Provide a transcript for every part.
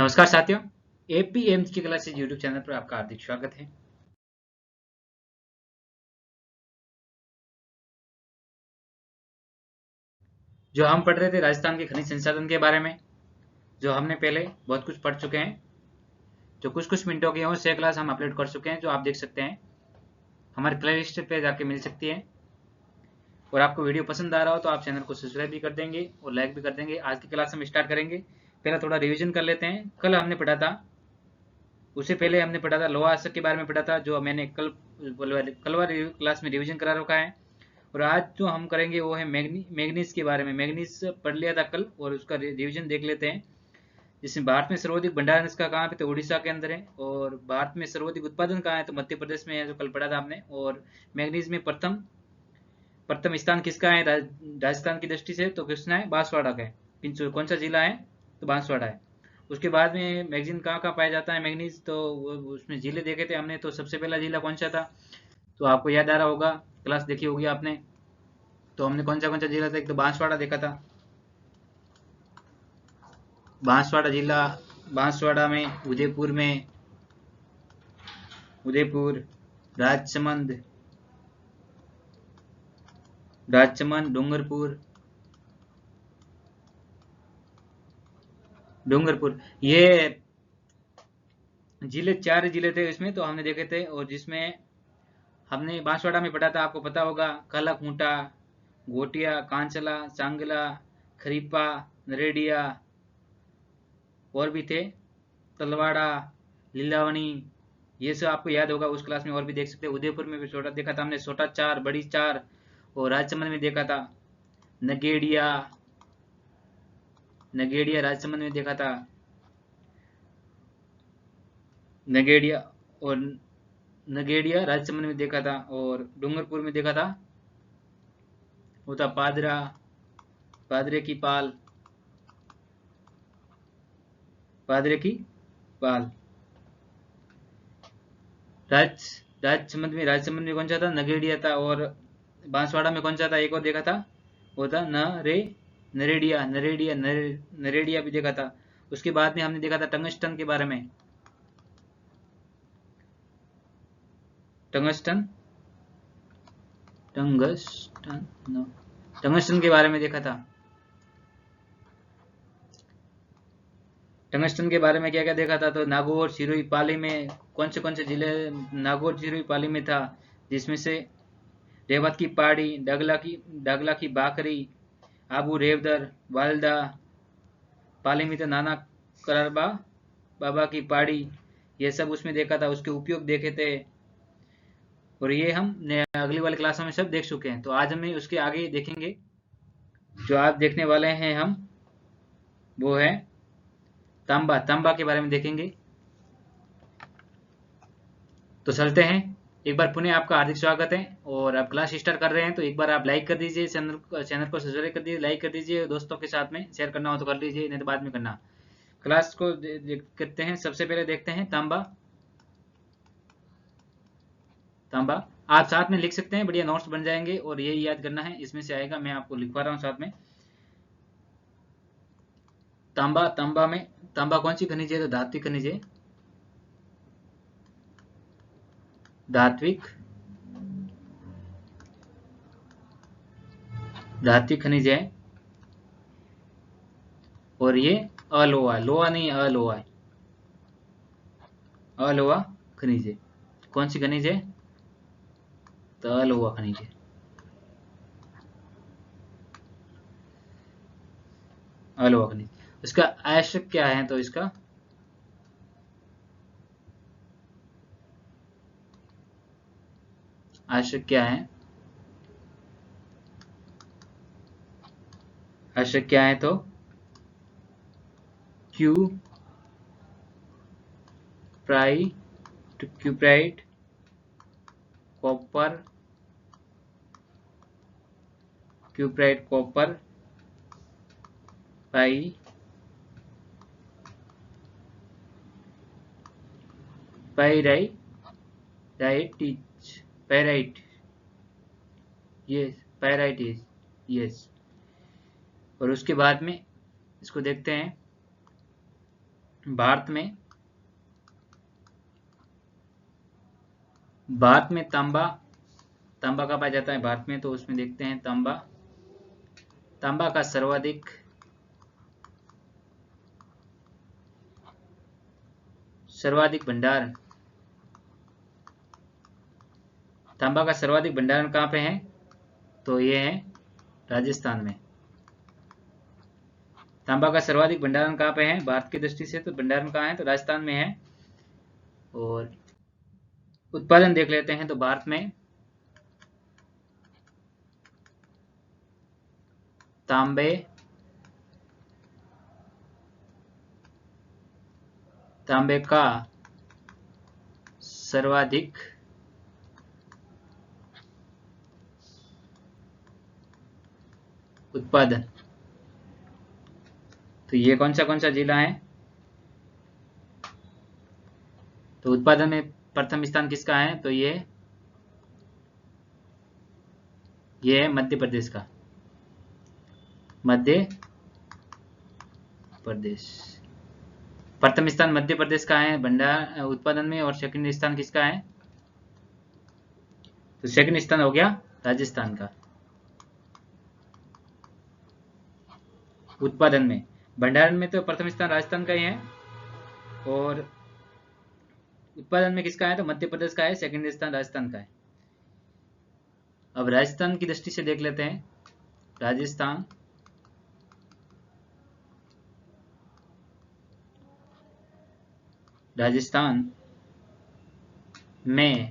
नमस्कार साथियों, एपीएमसी की क्लासेज यूट्यूब चैनल पर आपका हार्दिक स्वागत है। जो हम पढ़ रहे थे राजस्थान के खनिज संसाधन के बारे में, जो हमने पहले बहुत कुछ पढ़ चुके हैं, जो कुछ कुछ मिनटों की हो 6 क्लास हम अपलोड कर चुके हैं, जो आप देख सकते हैं हमारे प्लेलिस्ट पे जाके मिल सकती है। और आपको वीडियो पसंद आ रहा हो तो आप चैनल को सब्सक्राइब भी कर देंगे और लाइक भी कर देंगे। आज की क्लास हम स्टार्ट करेंगे। पहले थोड़ा रिविजन कर लेते हैं। कल हमने पढ़ा था, उससे पहले हमने पढ़ा था लोहा अयस्क के बारे में पढ़ा था, जो मैंने कल वाली क्लास में रिविजन करा रखा है। और आज जो हम करेंगे वो है मैग्नीज के बारे में। मैग्नीज पढ़ लिया था कल और उसका रिवीजन देख लेते हैं। जिसमें भारत में सर्वाधिक भंडारण इसका कहाँ पे, तो उड़ीसा के अंदर है। और भारत में सर्वाधिक उत्पादन कहाँ है, तो मध्य प्रदेश में है, जो कल पढ़ा था हमने। और मैग्नीज में प्रथम स्थान किसका है राजस्थान की दृष्टि से, तो कृष्णा है, बांसवाड़ा का है। कौन सा जिला है, तो बांसवाड़ा है। उसके बाद में मैग्नीज कहाँ कहाँ पाया जाता है मैग्नीज, तो उसमें जिले देखे थे हमने। तो सबसे पहला जिला कौन सा था, तो आपको याद आ रहा होगा, क्लास देखी होगी आपने। तो हमने कौन सा जिला था, एक तो बांसवाड़ा देखा था। बांसवाड़ा जिला, बांसवाड़ा में उदयपुर, राजसमंद, डूंगरपुर, ये जिले 4 जिले थे इसमें, तो हमने देखे थे। और जिसमें हमने बांसवाड़ा में पढ़ा था, आपको पता होगा, काला खूंटा, घोटिया, कांचला, चांगला, खरीपा, नरेडिया, और भी थे, तलवाड़ा, लीलावणी, ये सब आपको याद होगा। उस क्लास में और भी देख सकते हैं। उदयपुर में भी छोटा देखा था हमने, छोटा 4, बड़ी 4। और राजसमंद में देखा था नगेड़िया, राजसमंद में देखा था नगेड़िया। और नगेड़िया राजसमंद में देखा था। और डूंगरपुर में देखा था, वो था पादरे की पाल, पादरे की पाल। राजसमंद में कौन सा था, नगेड़िया था। और बांसवाड़ा में कौन सा था, एक और देखा था, वो था नरेडिया भी देखा था। उसके बाद में हमने देखा था टंगस्टन के बारे में। टंगस्टन टंगस्टन के बारे में देखा था। टंगस्टन के बारे में क्या क्या देखा था, तो नागौर, सिरोही, पाली में कौन से जिले, नागौर, सिरोही, पाली में था। जिसमें से रेवत की पहाड़ी, डगला की बाकरी, आबू रेवदर, वालदा, पाली में तो नाना करारबा बाबा की पहाड़ी, ये सब उसमें देखा था। उसके उपयोग देखे थे। और ये हम अगली वाली क्लासों में सब देख चुके हैं। तो आज हम उसके आगे देखेंगे। जो आज देखने वाले हैं हम, वो है तांबा के बारे में देखेंगे। तो चलते हैं। एक बार पुनः आपका हार्दिक स्वागत है। और आप क्लास स्टार्ट कर रहे हैं, तो एक बार आप लाइक कर दीजिए, चैनल को सब्सक्राइब कर दीजिए, लाइक कर दीजिए। दोस्तों के साथ में शेयर करना हो तो कर लीजिए, नहीं तो बाद में करना। क्लास को करते हैं। सबसे पहले देखते हैं तांबा। आप साथ में लिख सकते हैं, बढ़िया नोट्स बन जाएंगे। और यही याद करना है, इसमें से आएगा, मैं आपको लिखवा रहा हूँ साथ में। तांबा कौन सी खनिज है, तो धात्विक खनिज है। धात्विक खनिज है। और ये अलोहा, लोहा नहीं, अलोहा है, अलोहा खनिज है। कौन सी खनिज है, तो अलोहा खनिज है, अलोहा खनिज। इसका आवश्यक क्या है, तो इसका आवश्यक क्या है, आवश्यक क्या है, तो cuprite, copper, pi, pyrite, pyrite is, yes. और उसके बाद में इसको देखते हैं। भारत में तांबा कहाँ पाया जाता है भारत में, तो उसमें देखते हैं तांबा का सर्वाधिक भंडारण, तांबा का सर्वाधिक भंडारण कहाँ पे है, तो ये है राजस्थान में। तांबा का सर्वाधिक भंडारण कहाँ पे है भारत की दृष्टि से, तो भंडारण कहाँ है, तो राजस्थान में है। और उत्पादन देख लेते हैं, तो भारत में तांबे का सर्वाधिक उत्पादन, तो ये कौन सा जिला है, तो उत्पादन में प्रथम स्थान किसका है, तो ये है मध्य प्रदेश का, मध्य प्रदेश। प्रथम स्थान मध्य प्रदेश का है भंडार उत्पादन में, और सेकंड स्थान किसका है, तो सेकंड स्थान हो गया राजस्थान का उत्पादन में। भंडारण में तो प्रथम स्थान राजस्थान का ही है, और उत्पादन में किसका है, तो मध्य प्रदेश का है, सेकंड स्थान राजस्थान का है। अब राजस्थान की दृष्टि से देख लेते हैं, राजस्थान में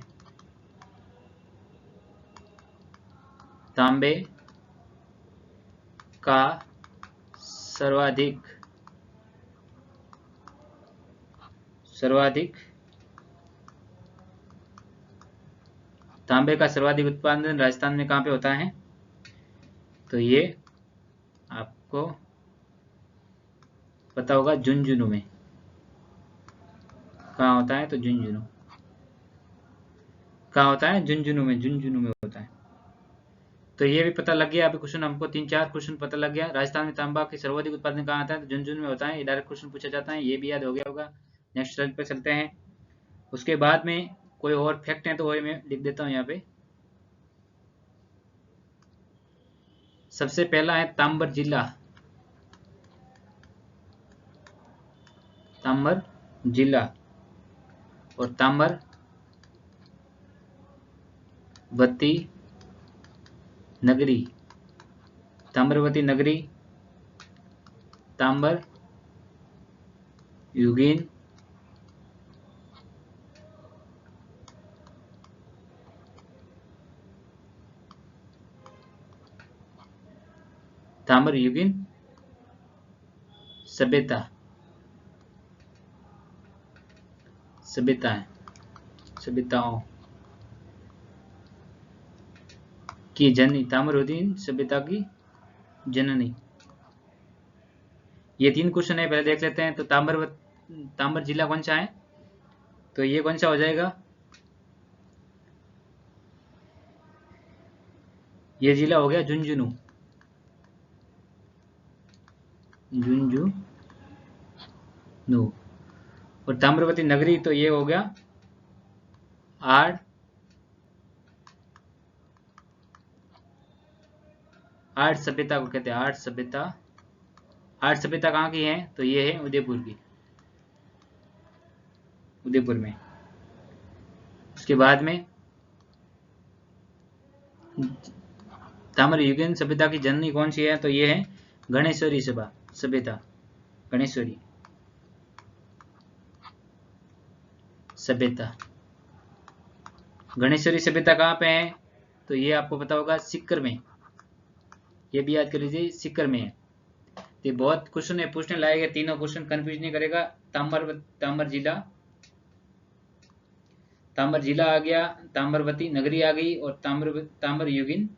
तांबे का सर्वाधिक तांबे का सर्वाधिक उत्पादन राजस्थान में कहाँ पे होता है, तो ये आपको पता होगा झुंझुनू में। कहाँ होता है, तो झुंझुनू कहाँ होता है, झुंझुनू में होता है। तो ये भी पता लग गया, अभी क्वेश्चन हमको 3-4 क्वेश्चन पता लग गया। राजस्थान में तांबा की सर्वाधिक उत्पादन कहाँ आता है, तो झुंझुनू में होता है। ये डायरेक्ट क्वेश्चन पूछा जाता है, ये भी याद हो गया होगा। नेक्स्ट स्लाइड पे चलते हैं। उसके बाद में कोई और फैक्ट है तो वही मैं लिख देता हूँ यहाँ पे। सबसे पहला है तांबर जिला और ताम्रवती नगरी, तांबर युगीन सभ्यताओं की जननी, ताम्रवती सभ्यता की जननी। ये 3 क्वेश्चन है, पहले देख लेते हैं। तो तांबर जिला कौन सा है, तो ये कौन सा हो जाएगा, ये जिला हो गया झुंझुनू। और ताम्रवती नगरी तो ये हो गया आर्ट सभ्यता को कहते हैं। आर्ट सभ्यता कहाँ की है, तो ये है उदयपुर में। उसके बाद में ताम्र युगीन सभ्यता की जननी कौन सी है, तो ये है गणेश्वरी सभ्यता। गणेश्वरी सभ्यता कहाँ पे है, तो ये आपको पता होगा सीकर में। ये भी याद कर लीजिए, सीकर में है। ये बहुत क्वेश्चन है, पूछने लायक है। तीनों क्वेश्चन कंफ्यूज नहीं करेगा। ताम्र जिला आ गया, ताम्रवती नगरी आ गई, और ताम्र युगीन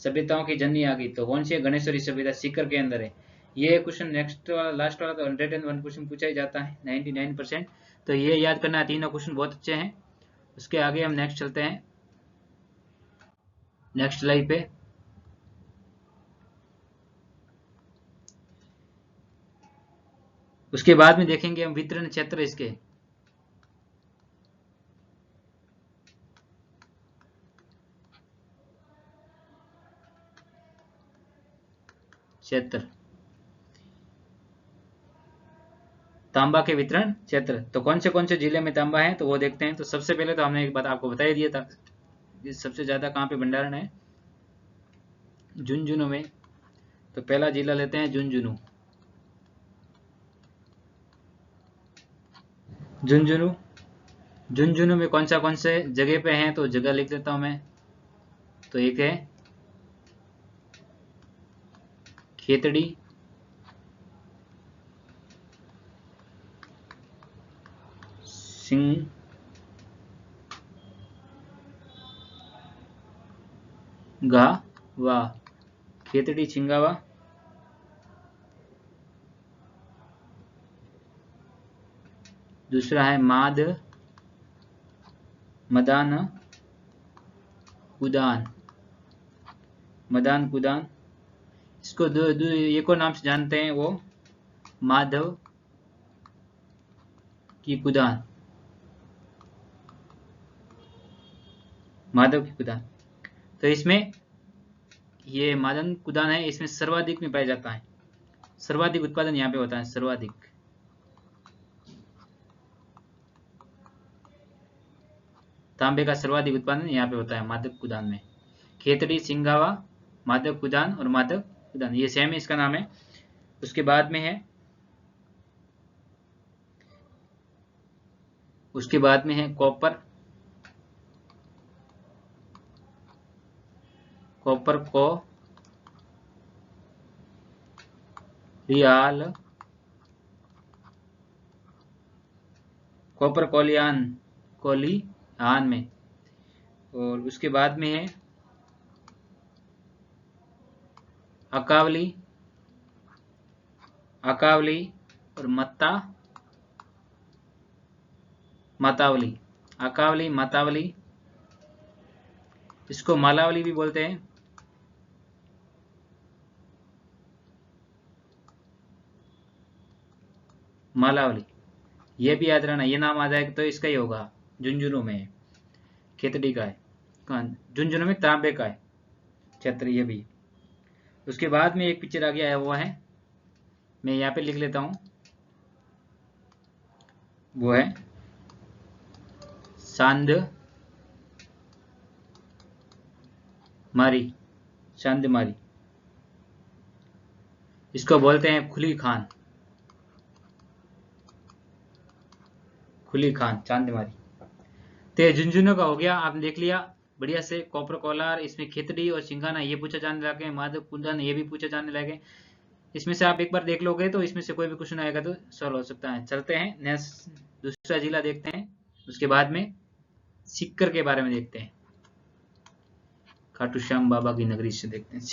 सभ्यताओं की जननी आ गई। तो कौन सी है, गणेश्वरी सभ्यता, सीकर के अंदर है। ये क्वेश्चन नेक्स्ट वाला लास्ट वाला तो 101 क्वेश्चन पूछा ही जाता है 99%। तो ये याद करना है, तीनों क्वेश्चन बहुत अच्छे हैं। उसके आगे हम नेक्स्ट चलते हैं, नेक्स्ट स्लाइड पे। उसके बाद में देखेंगे हम वितरण क्षेत्र इसके। क्षेत्र तांबा के वितरण क्षेत्र, तो कौन से जिले में तांबा है तो वो देखते हैं। तो सबसे पहले तो हमने एक बात आपको बता ही दिया था, सबसे ज्यादा कहाँ पे भंडारण है, झुंझुनू में। तो पहला जिला लेते हैं झुंझुनू। झुंझुनू झुंझुनू में कौन से जगह पे हैं, तो जगह लिख देता हूं मैं। तो एक है खेतड़ी, सिंगावा, खेतड़ी सिंगावा। दूसरा है मदान कुदान। इसको एक और नाम से जानते हैं, वो माधव की कुदान। तो इसमें ये मादन कुदान है, इसमें सर्वाधिक में पाया जाता है, सर्वाधिक उत्पादन यहाँ पे होता है, सर्वाधिक। तांबे का सर्वाधिक उत्पादन यहाँ पे होता है माधव कुदान में। खेतड़ी, सिंगावा, माधव कुदान और माधव कुदान, ये सेम इसका नाम है। उसके बाद में है कॉपर को रियाल, कॉपर कोलियान में। और उसके बाद में है अकावली और मातावली, इसको मालावली भी बोलते हैं। मालावली, ये भी याद रहना, ये नाम आ जाएगा तो इसका ही होगा, झुंझुनू में खेतड़ी का है, झुंझुनू में तांबे का है क्षेत्र, ये भी। उसके बाद में एक पिक्चर आ गया है, वो है, मैं यहाँ पे लिख लेता हूं, वो है चांदमारी। इसको बोलते हैं खुली खान चांदमारी। तो झुंझुनू का हो गया, आपने देख लिया बढ़िया से। कॉपर कोलार, इसमें खेतड़ी और सिंगाना ये पूछा जाने लगे, माधव कुंदन ये भी पूछे जाने लगे। इसमें से आप एक बार देख लोगे तो इसमें से कोई भी क्वेश्चन आएगा तो सॉल्व हो सकता है। चलते हैं नेक्स्ट, दूसरा जिला देखते हैं। उसके बाद में सिक्कर के बारे में देखते हैं, खाटू श्याम बाबा की नगरी से देखते हैं।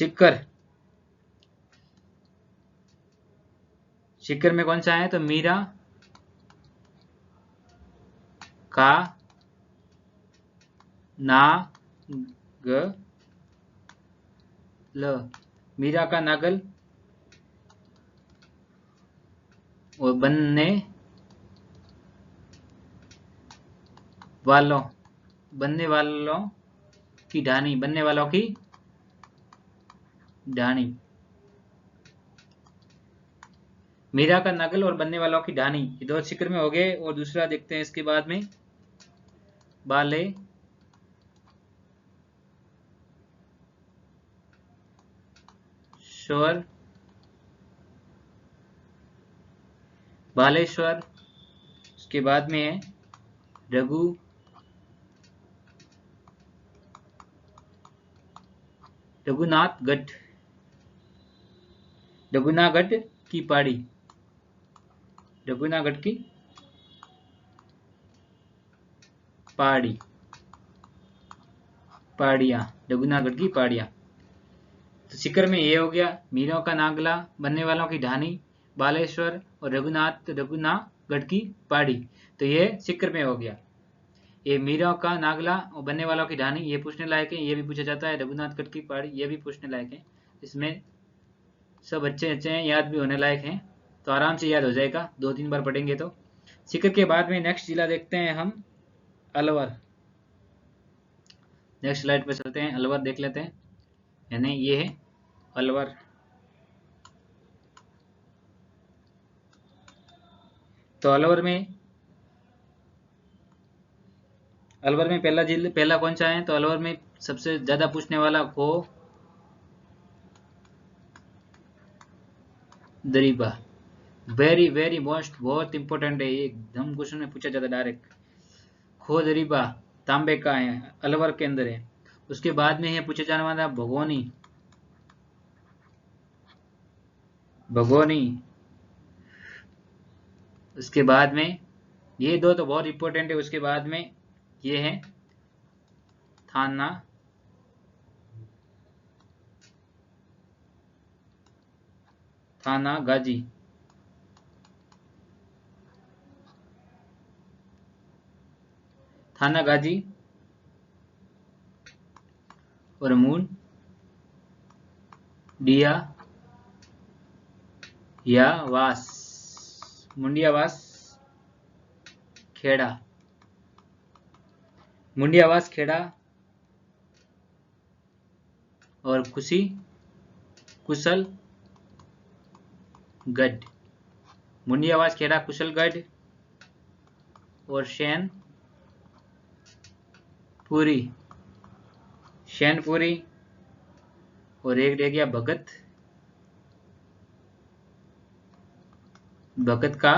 सिक्कर में कौन सा है, तो मीरा का नागल और बनने वालों की ढानी, मीरा का नगल और बनने वालों की ढानी, ये दो सिक्कर में हो गए। और दूसरा देखते हैं इसके बाद में, बालेश्वर। उसके बाद में है रघुनाथगढ़ की पहाड़ियां। तो सिक्कर में ये हो गया, मीरों का नागला, बनने वालों की ढानी, बालेश्वर और रघुनाथगढ़ की पहाड़ी। तो ये सिक्कर में हो गया। ये मीरों का नागला और बनने वालों की ढानी ये पूछने लायक है, ये भी पूछा जाता है। रघुनाथगढ़ की पहाड़ी ये भी पूछने लायक है। इसमें सब अच्छे हैं, याद भी होने लायक हैं। तो आराम से याद हो जाएगा, 2-3 बार पढ़ेंगे तो। सीकर के बाद में नेक्स्ट जिला देखते हैं हम अलवर। नेक्स्ट स्लाइड पे चलते हैं, अलवर देख लेते हैं, यानी ये है अलवर। तो अलवर में पहला कौन सा है? तो अलवर में सबसे ज्यादा पूछने वाला खो दरीबा, वेरी वेरी मोस्ट, बहुत इंपॉर्टेंट है ये, एकदम क्वेश्चन में पूछा जाता डायरेक्ट। खो दरीबा तांबे का है, अलवर के अंदर है। उसके बाद में है पूछे जाने वाला भगोनी, भगोनी। उसके बाद में ये दो तो बहुत इंपॉर्टेंट है। उसके बाद में ये है थाना गाजी, थाना गाजी और मुंडिया मुंडियावास खेड़ा, मुंडियावास खेड़ा और कुशलगढ़, मुंडियावास खेड़ा, कुशलगढ़ और शैनपुरी और एक रह गया भगत का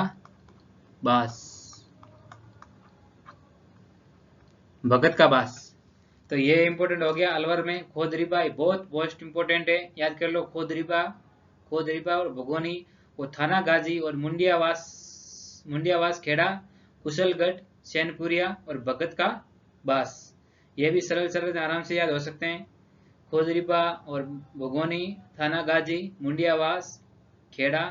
बास। तो ये इंपॉर्टेंट हो गया। अलवर में खोदरीबा बहुत मोस्ट इंपॉर्टेंट है, याद कर लो। खोदरीबा और भगोनी और थाना गाजी और मुंडियावास खेड़ा, कुशलगढ़, सैनपुरिया और भगत का बास। ये भी सरल सरल आराम से याद हो सकते हैं। खोदरीबा और भगोनी, थाना गाजी, मुंडियावास खेड़ा,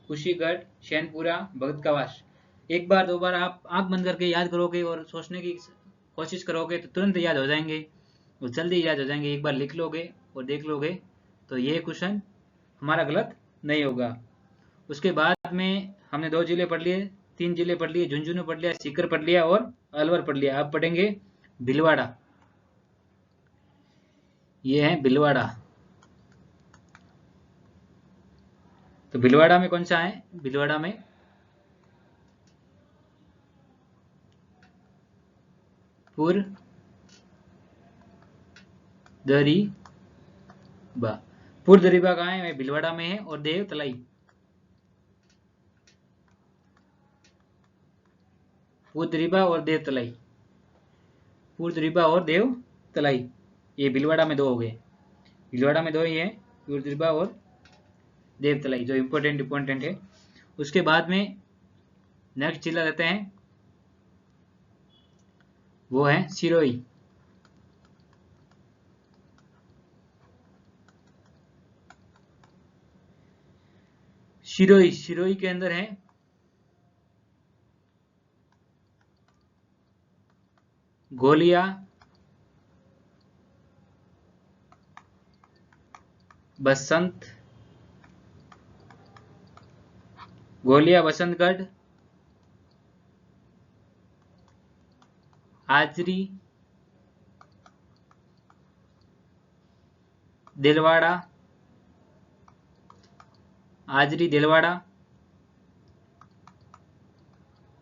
कुशीगढ़, शैनपुरा, भगत का बास। एक बार दो बार आप आंख बंद करके याद करोगे और सोचने की कोशिश करोगे तो तुरंत याद हो जाएंगे और जल्दी याद हो जाएंगे। एक बार लिख लोगे और देख लोगे तो ये क्वेश्चन हमारा गलत नहीं होगा। उसके बाद में हमने 2 जिले पढ़ लिए, 3 जिले पढ़ लिए, झुंझुनू पढ़ लिया, सीकर पढ़ लिया और अलवर पढ़ लिया। अब पढ़ेंगे भीलवाड़ा। ये है भीलवाड़ा। तो भीलवाड़ा में कौन सा है? भीलवाड़ा में पुरदरीबा कहाँ है? भीलवाड़ा में है। और देव तलाई, पुरदरीबा और देव तलाई, पुरदरीबा और देव तलाई, ये भीलवाड़ा में 2 हो गए। भीलवाड़ा में 2 ही है, पुरदरीबा और देव तलाई, जो इंपॉर्टेंट है। उसके बाद में नेक्स्ट जिला लेते हैं, वो है सिरोही। सिरोही के अंदर है गोलिया, बसंतगढ़, आजरी, दिलवाड़ा,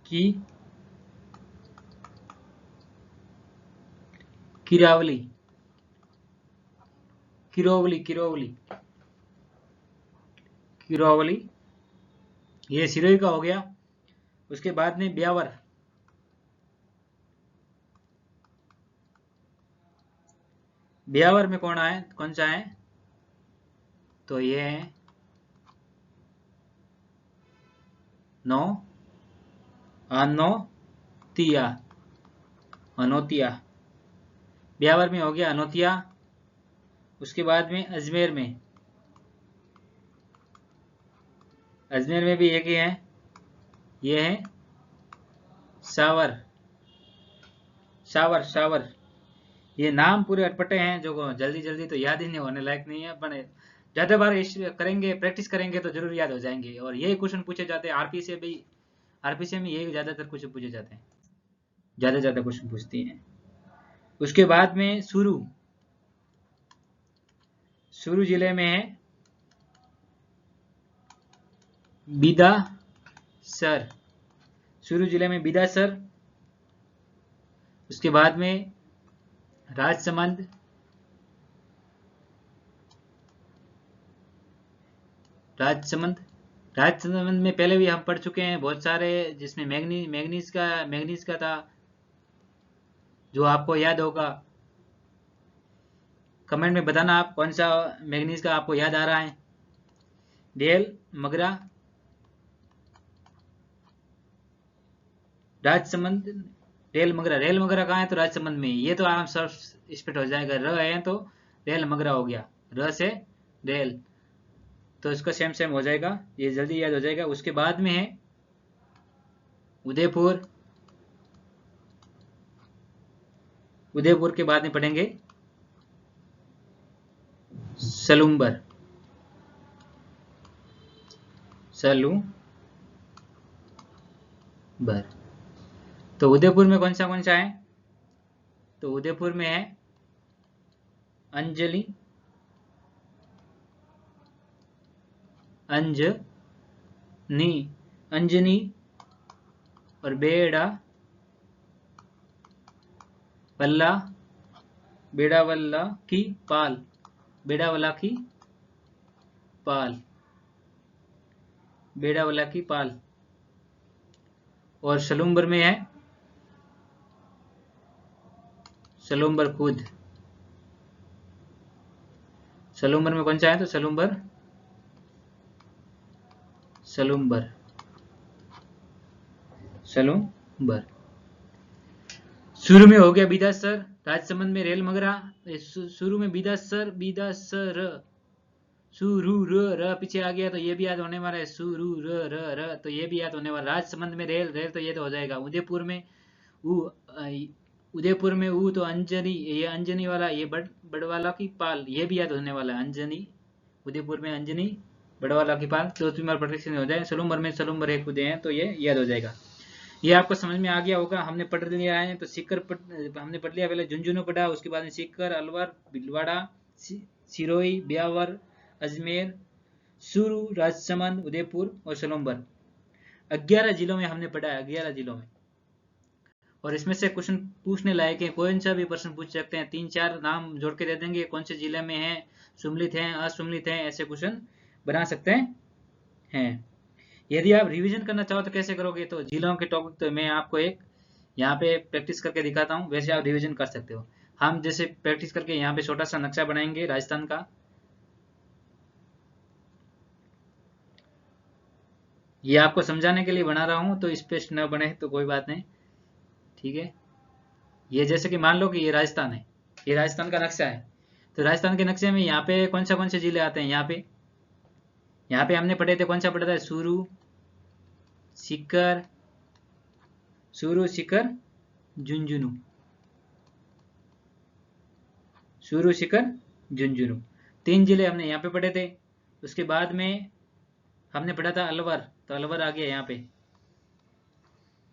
की किरोवली, ये सिरोही का हो गया। उसके बाद में ब्यावर में कौन सा है? तो ये है अनोतिया, ब्यावर में हो गया अनोतिया। उसके बाद में अजमेर में भी एक ही है, ये है शावर। ये नाम पूरे अटपटे हैं जो जल्दी तो याद ही नहीं होने लायक नहीं है, पर ज़्यादा बार करेंगे, प्रैक्टिस करेंगे तो जरूर याद हो जाएंगे। और यही क्वेश्चन पूछे जाते हैं आरपी से भी, आरपीसी में यही ज़्यादातर क्वेश्चन पूछे जाते हैं, ज़्यादा क्वेश्चन पूछती हैं। उसके बाद में सुरू जिले में है बिदासर, सुरू जिले में बिदासर। उसके बाद में राजसमंद, राजसमंद में पहले भी हम पढ़ चुके हैं बहुत सारे, जिसमें मैग्नीज का था, जो आपको याद होगा। कमेंट में बताना आप कौन सा मैग्नीज का आपको याद आ रहा है। रेल मगरा, राजसमंद, रेल मगरा कहाँ है? तो राजसमंद में। ये तो आराम सर्फ स्पिट हो जाएगा, र है तो रेल मगरा हो गया, र से रेल, तो इसका सेम हो जाएगा, ये जल्दी याद हो जाएगा। उसके बाद में है उदयपुर, उदयपुर के बाद में पढ़ेंगे सलूम्बर, तो उदयपुर में कौन सा है? तो उदयपुर में है अंजनी और बेड़ा वल्ला की पाल, बेड़ावला की पाल। और सलूम्बर में है सलूम्बर खुद, सलूम्बर में कौन सा है? तो सलूम्बर शुरू में हो गया बिदासर, राजसमंद में रेल मगरा, शुरू में बिदासर, सुरू र पीछे आ गया तो ये भी याद होने वाला है, सुरू र तो ये भी याद होने वाला। राजसमंद में रेल तो ये तो हो जाएगा। उदयपुर में ऊ तो अंजनी, ये अंजनी वाला, ये बड़वाला की पाल, ये भी याद होने वाला है। अंजनी, उदयपुर में अंजनी, बड़वाला की पाल, तो तुम्हारा प्रोटेक्शन हो जाए। सलूम्बर में सलूम्बर एक उदय है, तो ये याद हो जाएगा। ये आपको समझ में आ गया होगा। हमने पढ़ लिया है, तो सीकर हमने पढ़ लिया, पहले झुंझुनू पढ़ा, उसके बाद में सीकर, अलवर, भीलवाड़ा, सिरोही, ब्यावर, अजमेर, सुरू, राजसमंद, उदयपुर और सलूम्बर। 11 जिलों में हमने पढ़ा है, 11 जिलों में। और इसमें से क्वेश्चन पूछने लायक है, कोई सा भी प्रश्न पूछ सकते हैं। 3-4 नाम जोड़ के दे देंगे, कौन से जिले में है, सुम्मिलित है, असुम्मिलित है, ऐसे क्वेश्चन बना सकते हैं। यदि आप रिवीजन करना चाहो तो कैसे करोगे? तो जिलों के टॉपिक तो मैं आपको एक यहाँ पे प्रैक्टिस करके दिखाता हूँ, वैसे आप रिवीजन कर सकते हो। हम जैसे प्रैक्टिस करके यहाँ पे छोटा सा नक्शा बनाएंगे राजस्थान का, ये आपको समझाने के लिए बना रहा हूँ, तो स्पष्ट न बने तो कोई बात नहीं, ठीक है। ये जैसे कि मान लो कि ये राजस्थान है, ये राजस्थान का नक्शा है, तो राजस्थान के नक्शे में यहाँ पे कौन से जिले आते हैं? यहाँ पे हमने पढ़े थे, कौन सा पढ़ा था? सुरू, सीकर, झुंझुनू, झुंझुनू, 3 जिले हमने यहाँ पे पढ़े थे। उसके बाद में हमने पढ़ा था अलवर, तो अलवर आ गया यहाँ पे,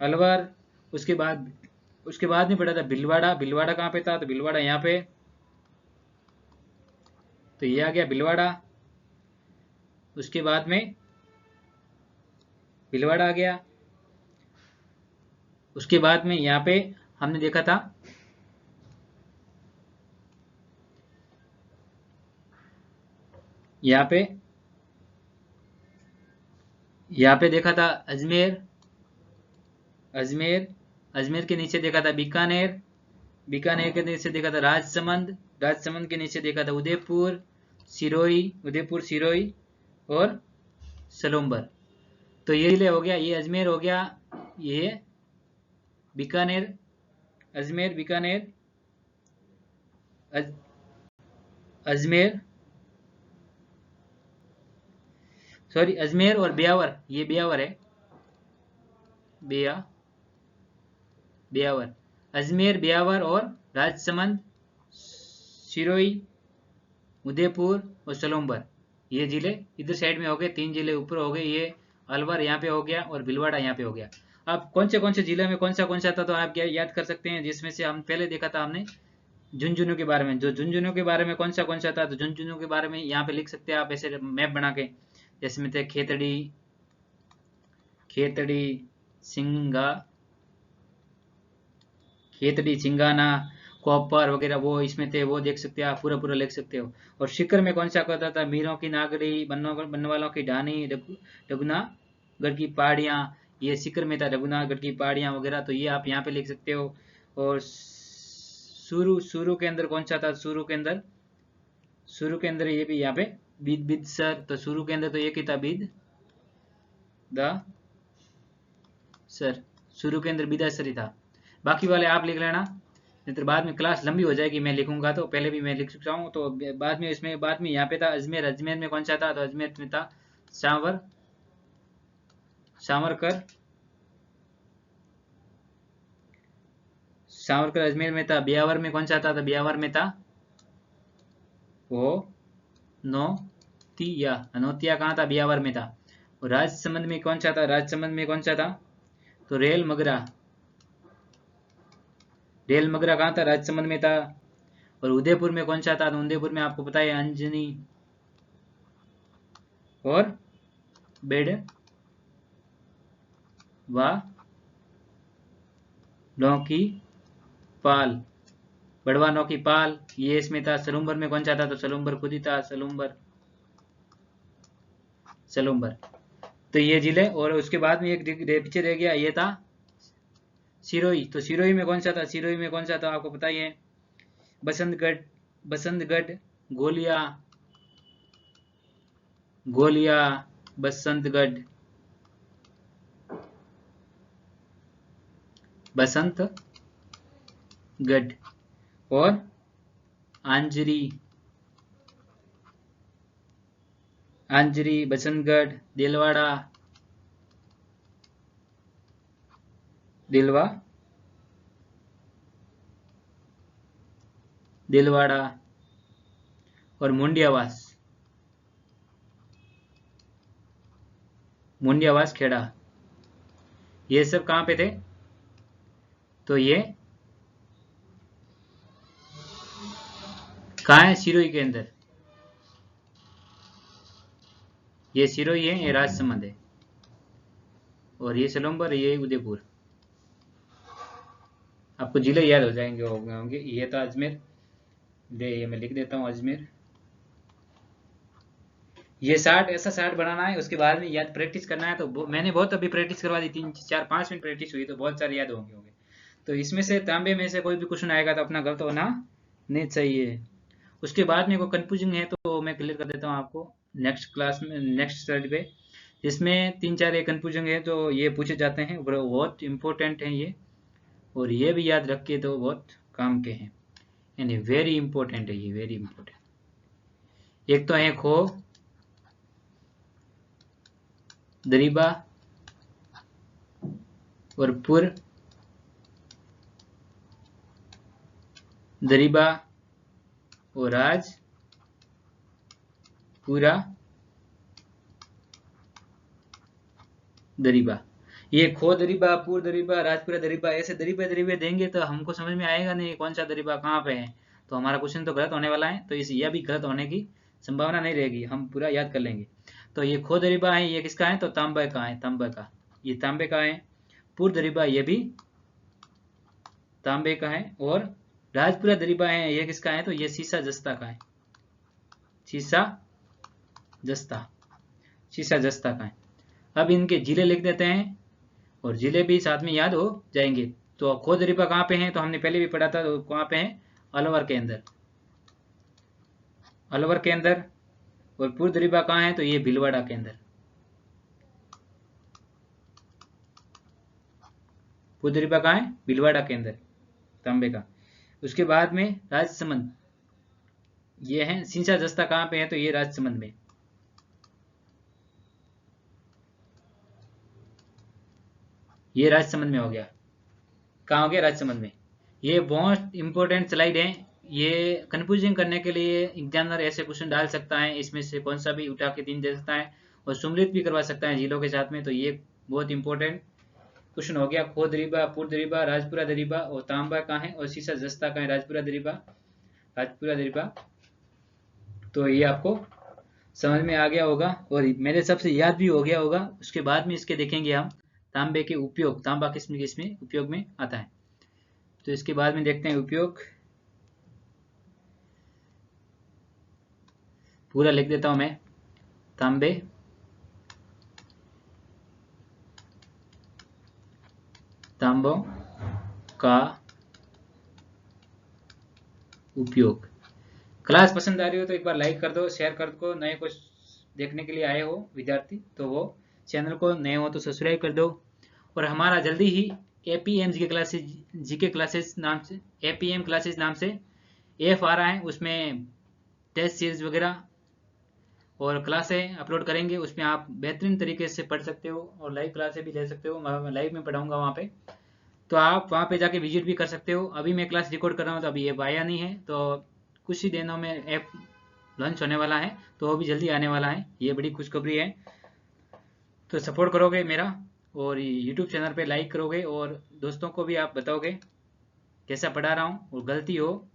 अलवर। उसके बाद में पढ़ा था भीलवाड़ा कहाँ पे था? तो भीलवाड़ा यहाँ पे, तो ये आ गया भीलवाड़ा। उसके बाद में भीलवाड़ा आ गया। उसके बाद में यहाँ पे हमने देखा था यहाँ पे देखा था अजमेर के नीचे देखा था बीकानेर के नीचे देखा था राजसमंद के नीचे देखा था उदयपुर, सिरोही और सलूम्बर। तो ये जिले हो गया, ये अजमेर हो गया, ये बीकानेर, अजमेर, बीकानेर, अजमेर, सॉरी अजमेर और ब्यावर, ये ब्यावर है, ब्यावर, अजमेर, ब्यावर और राजसमंद, सिरोही, उदयपुर और सलूम्बर। ये जिले इधर साइड में हो गए, 3 जिले ऊपर हो गए, ये अलवर यहाँ पे हो गया और भीलवाड़ा यहाँ पे हो गया। अब कौन से जिले में कौन सा था तो आप क्या याद कर सकते हैं, जिसमें से हम पहले देखा था हमने झुंझुनू के बारे में। जो झुंझुनू के बारे में कौन सा था, तो झुंझुनू के बारे में यहाँ पे लिख सकते हैं आप ऐसे मैप बना के, जैसे में थे खेतड़ी, खेतड़ी सिंगा, खेतड़ी सिंगाना, कॉपर वगैरह वो इसमें थे, वो देख सकते हैं आप, पूरा पूरा लिख सकते हो। और शिखर में कौन सा कहता था, मीरों की नागरी, बनवालों की ढानी, रघुनाथगढ़ की पहाड़ियाँ, ये शिखर में था रघुनाथगढ़ की पहाड़ियाँ वगैरह, तो ये आप यहाँ पे लिख सकते हो। और सुरु, सुरु के अंदर कौन सा था, सुरु के अंदर, सुरु के अंदर ये भी यहाँ पे बिद सर, तो सुरु के अंदर तो एक ही था बिद द सर, शुरू के अंदर बिदासर ही था। बाकी वाले आप लिख लेना, नहीं तो बाद में क्लास लंबी हो जाएगी, मैं लिखूंगा तो पहले भी मैं लिख चुका हूँ, तो बाद में इसमें बाद में यहाँ पे था अजमेर, अजमेर में कौन सा था, तो अजमेर में था सावर, सावरकर, सावरकर अजमेर में था। ब्यावर में कौन सा था, तो ब्यावर में था वो नौतिया, नौतिया कहाँ था, ब्यावर में था। और राजसमंद में कौन सा था, राजसमंद में कौन सा था, तो रेल मगरा, रेल मगरा कहाँ था, राजसमंद में था। और उदयपुर में कौन सा था, तो उदयपुर में आपको पता है अंजनी और बेड व नौकी पाल, बड़वा नौकी पाल, ये इसमें था। सलूम्बर में कौन सा था, तो सलूम्बर खुद ही था, सलूम्बर, सलूम्बर। तो ये जिले, और उसके बाद में एक पीछे रह गया, ये था सिरोही, तो सिरोही में कौन सा था, सिरोही में कौन सा था आपको पता ही है, बसंतगढ़, बसंतगढ़, गोलिया, गोलिया, बसंतगढ़, बसंतगढ़, और आंजरी, आंजरी, बसंतगढ़, दिलवाड़ा, दिलवा, दिलवाड़ा, और मुंडियावास, मुंडियावास खेड़ा, ये सब कहाँ पे थे, तो ये कहाँ है, सिरोही के अंदर, ये सिरोही है, ये राजसमंद है, और ये सलूम्बर, ये उदयपुर। आपको जिले याद हो जाएंगे होंगे। ये था अजमेर, ये मैं लिख देता हूँ अजमेर। ये 60 ऐसा 60 बनाना है, उसके बाद में याद प्रैक्टिस करना है, तो मैंने बहुत अभी प्रैक्टिस करवा दी, 3-4-5 मिनट प्रैक्टिस हुई, तो बहुत सारे याद होंगे। तो इसमें से तांबे में से कोई भी क्वेश्चन आएगा तो अपना गलत होना नहीं चाहिए। उसके बाद में कोई कंफ्यूजिंग है तो मैं क्लियर कर देता हूँ आपको नेक्स्ट क्लास में, नेक्स्ट स्लाइड पे। इसमें 3-4 एक कंफ्यूजन है तो ये पूछे जाते हैं, बहुत इंपॉर्टेंट है ये, और ये भी याद रख के तो बहुत काम के हैं, यानी वेरी इंपॉर्टेंट है ये, वेरी इंपॉर्टेंट। एक तो है खो, दरीबा और पुर, दरीबा और राज पूरा दरीबा। ये खो दरीबा, पूर दरीबा, राजपुरा दरीबा, ऐसे दरीबे दरीबे देंगे तो हमको समझ में आएगा नहीं कौन सा दरीबा कहाँ पे है, तो हमारा क्वेश्चन तो गलत होने वाला है, तो इस यह भी गलत होने की संभावना नहीं रहेगी, हम पूरा याद कर लेंगे। तो ये खो दरीबा है, ये किसका है, तो तांबे का है, तांबे का, ये तांबे का है। पूर दरीबा ये भी तांबे का है। और राजपुरा दरीबा है, ये किसका है, तो ये सीसा जस्ता का है, सीसा जस्ता, सीसा जस्ता का है। अब इनके जिले लिख देते हैं, और जिले भी साथ में याद हो जाएंगे। तो खो दरीबा कहाँ पे है, तो हमने पहले भी पढ़ा था, तो कहाँ पे है, अलवर के अंदर, अलवर के अंदर। और पूर दरीबा कहाँ है, तो ये भीलवाड़ा के अंदर, पूर दरीबा कहाँ है, भीलवाड़ा के अंदर, तांबे का। उसके बाद में राजसमंद, ये है सीसा जस्ता कहाँ पे है, तो ये राजसमंद में, ये राजसमंद में हो गया। कहाँ हो गया, राजसमंद में। ये बहुत इंपॉर्टेंट स्लाइड है, ये कंफ्यूजिंग करने के लिए एग्जामिनर ऐसे क्वेश्चन डाल सकता है, इसमें से कौन सा भी उठा के 3 दे सकता है और सुमलित भी करवा सकता है जीरो के साथ में। तो ये बहुत इंपॉर्टेंट क्वेश्चन हो गया। खो दरीबा, पुर दरीबा, राजपुरा दरीबा और तांबा कहाँ है और शीशा जस्ता कहाँ है, राजपुरा दरीबा, राजपुरा दरीबा। तो ये आपको समझ में आ गया होगा और मेरे हिसाब से याद भी हो गया होगा। उसके बाद में इसके देखेंगे हम तांबे के उपयोग, तांबा किसमें किसमें उपयोग में आता है। तो इसके बाद में देखते हैं उपयोग, पूरा लिख देता हूं मैं। तांबे तांबों का उपयोग। क्लास पसंद आ रही हो तो एक बार लाइक कर दो, शेयर कर दो। नए कुछ देखने के लिए आए हो विद्यार्थी तो वो चैनल को नए हो तो सब्सक्राइब कर दो। और हमारा जल्दी ही एपीएम जीके क्लासेस नाम से, एपीएम क्लासेस नाम से एफ आ रहा है, उसमें टेस्ट सीरीज वगैरह और क्लासें अपलोड करेंगे। उसमें आप बेहतरीन तरीके से पढ़ सकते हो और लाइव क्लासें भी ले सकते हो। मैं लाइव में पढ़ाऊंगा वहाँ पे, तो आप वहाँ पे जाके विजिट भी कर सकते हो। अभी मैं क्लास रिकॉर्ड कर रहा हूँ तो अभी ये आया नहीं है, तो कुछ ही दिनों में ऐप लॉन्च होने वाला है, तो वो भी जल्दी आने वाला है। ये बड़ी खुशखबरी है। तो सपोर्ट करोगे मेरा और यूट्यूब चैनल पे लाइक करोगे और दोस्तों को भी आप बताओगे कैसा पढ़ा रहा हूँ। और गलती हो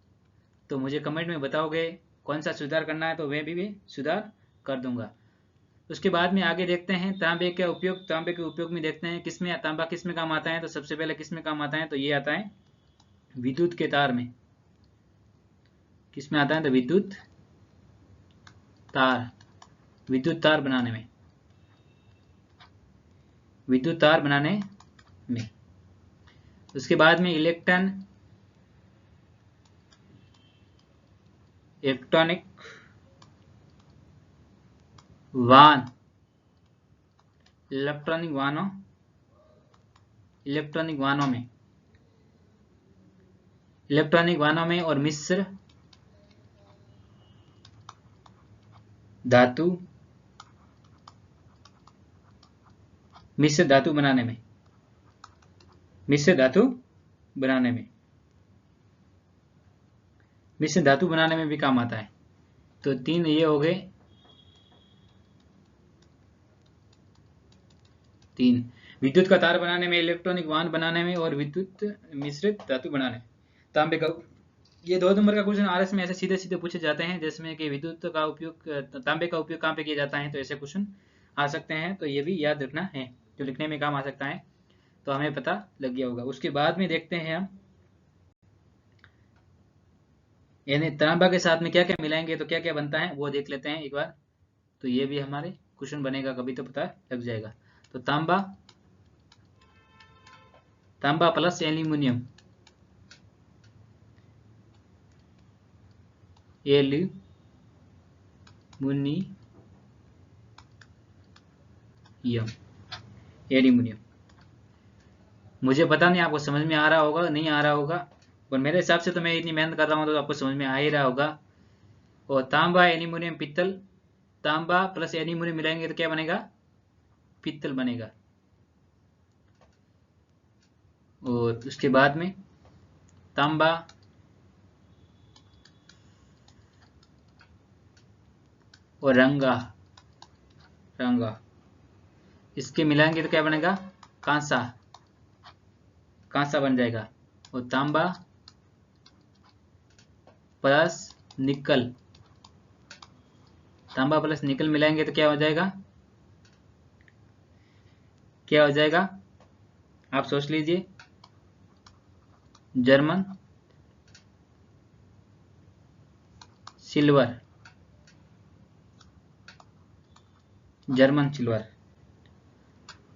तो मुझे कमेंट में बताओगे कौन सा सुधार करना है, तो मैं भी सुधार कर दूंगा। उसके बाद में आगे देखते हैं तांबे का उपयोग। तांबे के उपयोग में देखते हैं किसमें तांबा किसमें काम आता है। तो सबसे पहले किसमें काम आता है, तो ये आता है विद्युत के तार में। किसमें आता है, तो विद्युत तार, विद्युत तार बनाने में, विद्युत तार बनाने में। उसके बाद में इलेक्ट्रॉनिक वाहन, इलेक्ट्रॉनिक वाहनों, इलेक्ट्रॉनिक वाहनों में, इलेक्ट्रॉनिक वाहनों में और मिश्र धातु, मिश्र धातु बनाने में, मिश्र धातु बनाने में, मिश्र धातु बनाने में भी काम आता है। तो 3 ये हो गए, 3 विद्युत का तार बनाने में, इलेक्ट्रॉनिक वाहन बनाने में और विद्युत मिश्रित धातु बनाने में। तांबे का, ये 2 नंबर का क्वेश्चन आरएस में ऐसे सीधे सीधे पूछे जाते हैं, जिसमें कि विद्युत का उपयोग, तांबे का उपयोग कहाँ पे किया जाता है, तो ऐसे क्वेश्चन आ सकते हैं। तो ये भी याद रखना है, जो लिखने में काम आ सकता है, तो हमें पता लग गया होगा। उसके बाद में देखते हैं हम, यानी तांबा के साथ में क्या क्या मिलाएंगे तो क्या क्या बनता है वो देख लेते हैं एक बार। तो ये भी हमारे क्वेश्चन बनेगा कभी तो पता लग जाएगा। तो तांबा, तांबा प्लस एल्यूमिनियम, एल्यूमिनियम। मुझे पता नहीं आपको समझ में आ रहा होगा नहीं आ रहा होगा, पर मेरे हिसाब से तो मैं इतनी मेहनत कर रहा हूँ तो आपको समझ में आ ही रहा होगा। और तांबा, एल्यूमिनियम, पित्तल, तांबा प्लस एल्यूमिनियम मिलाएंगे तो क्या बनेगा, पित्तल बनेगा। और उसके बाद में तांबा और रंगा, रंगा, इसके मिलाएंगे तो क्या बनेगा, कांसा, कांसा बन जाएगा। और तांबा प्लस निकल, तांबा प्लस निकल मिलाएंगे तो क्या हो जाएगा, क्या हो जाएगा, आप सोच लीजिए। German silver, German silver.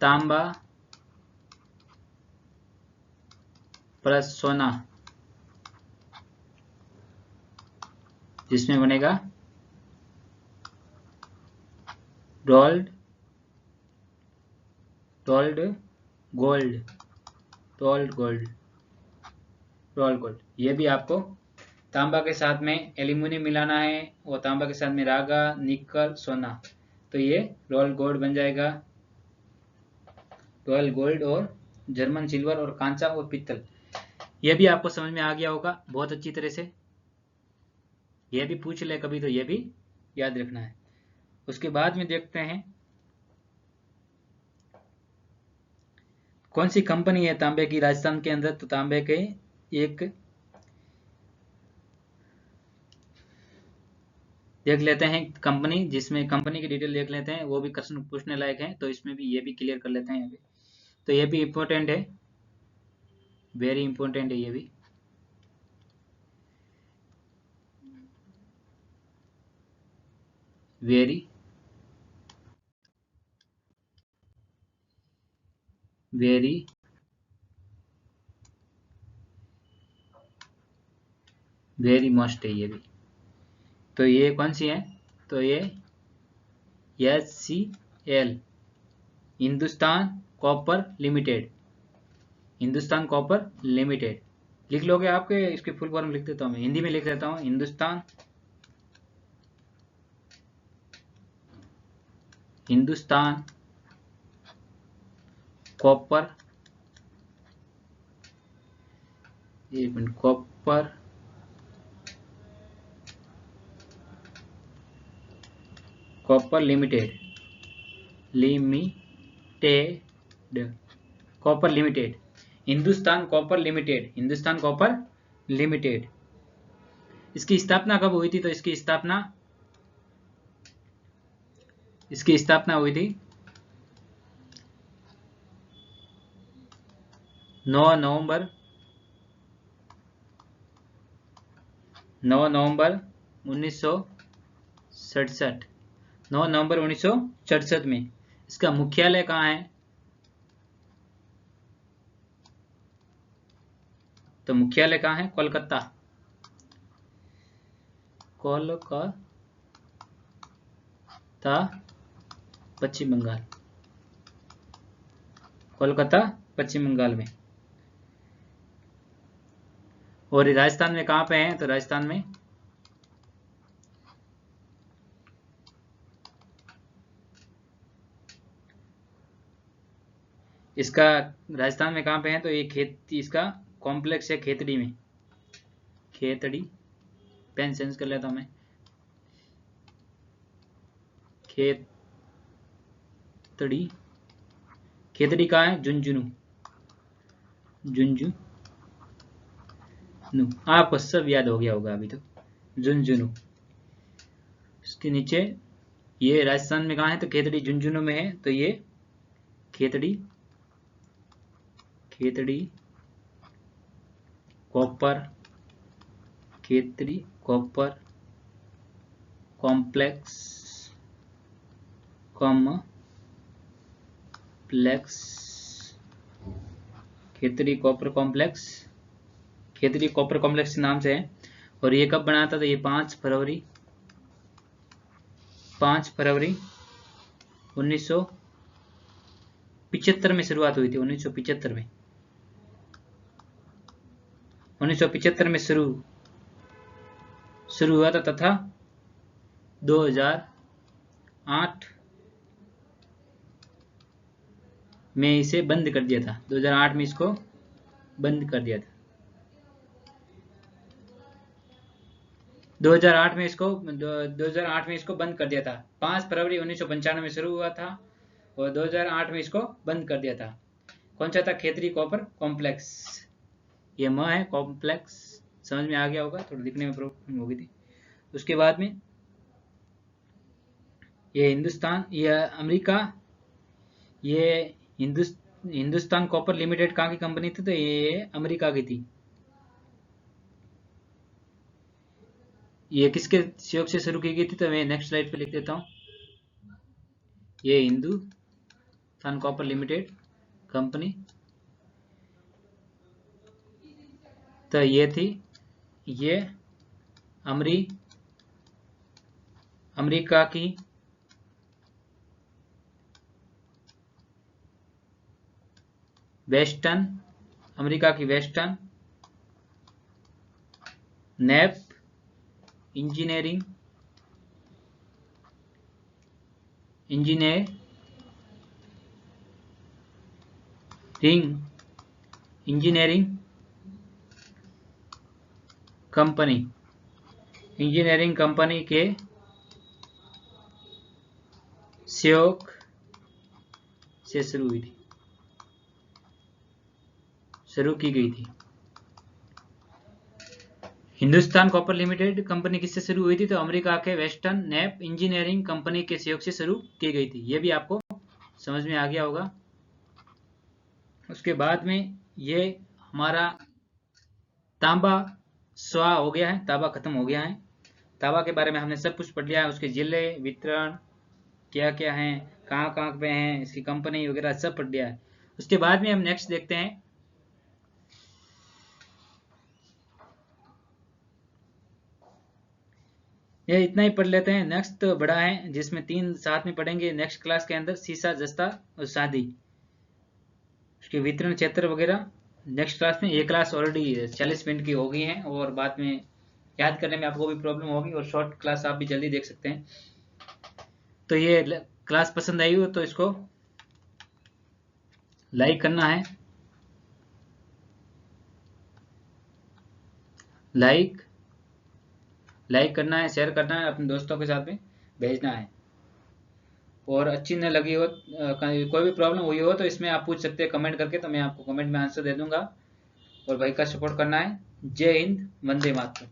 तांबा प्लस सोना, जिसमें बनेगा rolled, rolled gold, rolled gold, rolled gold. ये भी आपको तांबा के साथ में एल्यूमिनियम मिलाना है और तांबा के साथ में रागा, निकल, सोना, तो ये रोल्ड गोल्ड बन जाएगा। रॉयल गोल्ड और जर्मन सिल्वर और कांचा और पित्तल, ये भी आपको समझ में आ गया होगा बहुत अच्छी तरह से। ये भी पूछ ले कभी तो ये भी याद रखना है। उसके बाद में देखते हैं कौन सी कंपनी है तांबे की राजस्थान के अंदर। तो तांबे के एक देख लेते हैं कंपनी, जिसमें कंपनी की डिटेल देख लेते हैं, वो भी क्वेश्चन पूछने लायक है, तो इसमें भी ये भी क्लियर कर लेते हैं यहाँ पे। तो ये भी इम्पोर्टेंट है, वेरी इंपॉर्टेंट है ये भी। वेरी वेरी वेरी मस्ट है ये भी। तो ये कौन सी है, तो ये HCL, Hindustan copper limited, Hindustan copper limited. लिख लोगे आपके, इसकी फुल फॉर्म लिख देता हूँ मैं, हिंदी में लिख देता हूँ, हिंदुस्तान कॉपर, एक minute, copper limited, copper limited, Hindustan copper limited, Hindustan copper limited. इसकी स्थापना कब हुई थी, तो इसकी स्थापना हुई थी 9 नवंबर 1967, 9 नवंबर 1967 में। इसका मुख्यालय कहाँ है, तो मुख्यालय कहाँ है, कोलकाता, पश्चिम बंगाल, कोलकाता पश्चिम बंगाल में। और ये राजस्थान में कहाँ पे है, तो राजस्थान में इसका, राजस्थान में कहाँ पे है, तो ये खेती, इसका कॉम्प्लेक्स है खेतड़ी में, खेतड़ी, पेन चेंज कर लेता हूँ मैं, खेतड़ी, खेतड़ी कहाँ है, झुंझुनू, आपको सब याद हो गया होगा अभी तो, झुंझुनू। इसके नीचे ये राजस्थान में कहाँ है, तो खेतड़ी झुंझुनू में है, तो ये Khetri copper, Khetri copper complex, Khetri copper complex, Khetri copper complex के नाम से है। और ये कब बना था, तो ये 5 फरवरी 1975 में शुरुआत हुई थी, 1975 में, 1975 में शुरू हुआ था, तथा 2008 में इसे बंद कर दिया था, 2008 में इसको बंद कर दिया था, 2008 में इसको बंद कर दिया था। 5 फरवरी 1995 में शुरू हुआ था और 2008 में इसको बंद कर दिया था। कौन सा था, खेतड़ी कॉपर कॉम्प्लेक्स, ये म है, कॉम्प्लेक्स, समझ में आ गया होगा, थोड़ा लिखने में प्रॉब्लम हो गई थी। उसके बाद में ये अमेरिका, ये हिंदुस्तान कॉपर लिमिटेड कहाँ की कंपनी थी, तो ये अमेरिका की थी। ये किसके सहयोग से शुरू की गई थी, तो मैं नेक्स्ट स्लाइड पे लिख देता हूँ। ये हिंदुस्तान कॉपर लिमिटेड कंपनी, तो ये अमेरिका की western nap engineering company engineering company के सहयोग से शुरू हुई थी, शुरू की गई थी। हिंदुस्तान कॉपर लिमिटेड कंपनी किससे शुरू हुई थी? तो अमेरिका के वेस्टर्न नैप इंजीनियरिंग कंपनी के सहयोग से शुरू की गई थी। ये भी आपको समझ में आ गया होगा। उसके बाद में ये हमारा तांबा स्वा हो गया है, तांबा खत्म हो गया है। तांबा के बारे में हमने सब कुछ पढ़ लिया है, उसके जिले, वितरण क्या क्या है, कहाँ कहाँ पे हैं, इसकी कंपनी वगैरह सब पढ़ लिया है। उसके बाद में हम नेक्स्ट देखते हैं ये इतना ही पढ़ लेते हैं। नेक्स्ट तो बड़ा है जिसमें 3 साथ में पढ़ेंगे नेक्स्ट क्लास के अंदर, सीसा, जस्ता और शादी, उसके वितरण क्षेत्र वगैरह नेक्स्ट क्लास में। ये क्लास ऑलरेडी 40 मिनट की हो गई है और बाद में याद करने में आपको भी प्रॉब्लम होगी और शॉर्ट क्लास आप भी जल्दी देख सकते हैं। तो ये क्लास पसंद आई हो तो इसको लाइक करना है, लाइक करना है, शेयर करना है, अपने दोस्तों के साथ में भेजना है। और अच्छी न लगी हो, कोई भी प्रॉब्लम हुई हो तो इसमें आप पूछ सकते हैं कमेंट करके, तो मैं आपको कमेंट में आंसर दे दूंगा। और भाई का सपोर्ट करना है। जय हिंद, वंदे मातरम।